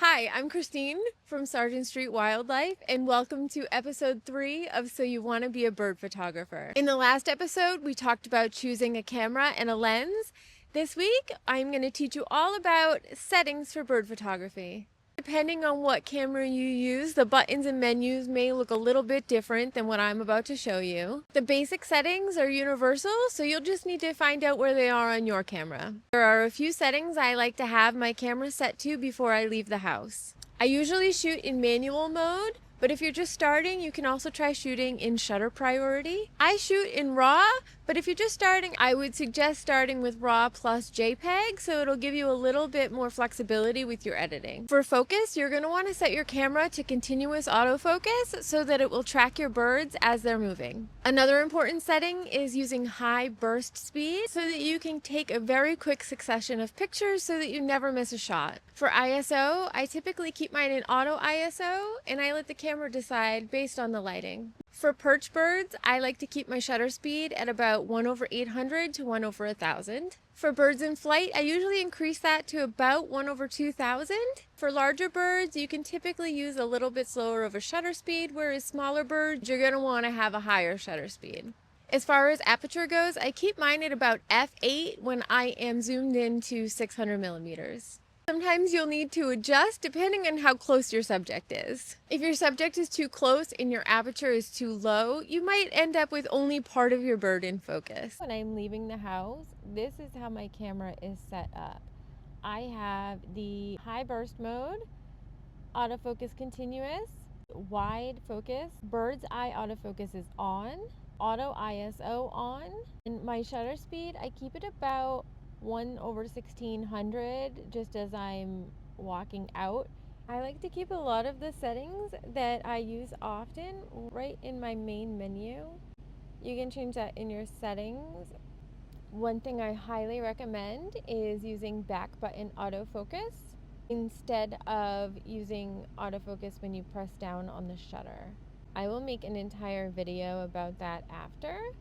Hi, I'm Christine from Sargent Street Wildlife, and welcome to episode 3 of So You Want to Be a Bird Photographer. In the last episode, we talked about choosing a camera and a lens. This week, I'm going to teach you all about settings for bird photography. Depending on what camera you use, the buttons and menus may look a little bit different than what I'm about to show you. The basic settings are universal, so you'll just need to find out where they are on your camera. There are a few settings I like to have my camera set to before I leave the house. I usually shoot in manual mode, but if you're just starting, you can also try shooting in shutter priority. I shoot in RAW, but if you're just starting, I would suggest starting with RAW plus JPEG, so it'll give you a little bit more flexibility with your editing. For focus, you're going to want to set your camera to continuous autofocus so that it will track your birds as they're moving. Another important setting is using high burst speed so that you can take a very quick succession of pictures so that you never miss a shot. For ISO, I typically keep mine in auto ISO and I let the camera decide based on the lighting. For perch birds, I like to keep my shutter speed at about 1/800 to 1/1000. For birds in flight, I usually increase that to about 1/2000. For larger birds, you can typically use a little bit slower of a shutter speed, whereas smaller birds, you're going to want to have a higher shutter speed. As far as aperture goes, I keep mine at about f8 when I am zoomed in to 600 millimeters. Sometimes you'll need to adjust depending on how close your subject is. If your subject is too close and your aperture is too low, you might end up with only part of your bird in focus. When I'm leaving the house, this is how my camera is set up. I have the high burst mode, autofocus continuous, wide focus, bird's eye autofocus is on, auto ISO on, and my shutter speed, I keep it about 1/1600 just as I'm walking out. I like to keep a lot of the settings that I use often right in my main menu. You can change that in your settings. One thing I highly recommend is using back button autofocus instead of using autofocus when you press down on the shutter. I will make an entire video about that after.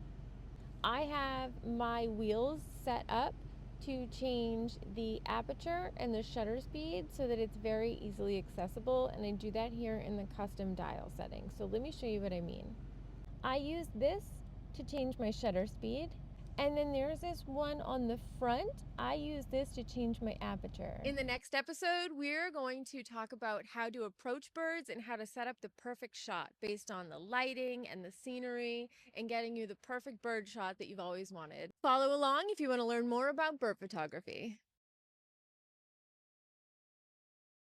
I have my wheels set up to change the aperture and the shutter speed so that it's very easily accessible, and I do that here in the custom dial settings. So let me show you what I mean. I use this to change my shutter speed, and then there's this one on the front. I use this to change my aperture. In the next episode, we're going to talk about how to approach birds and how to set up the perfect shot based on the lighting and the scenery and getting you the perfect bird shot that you've always wanted. Follow along if you want to learn more about bird photography.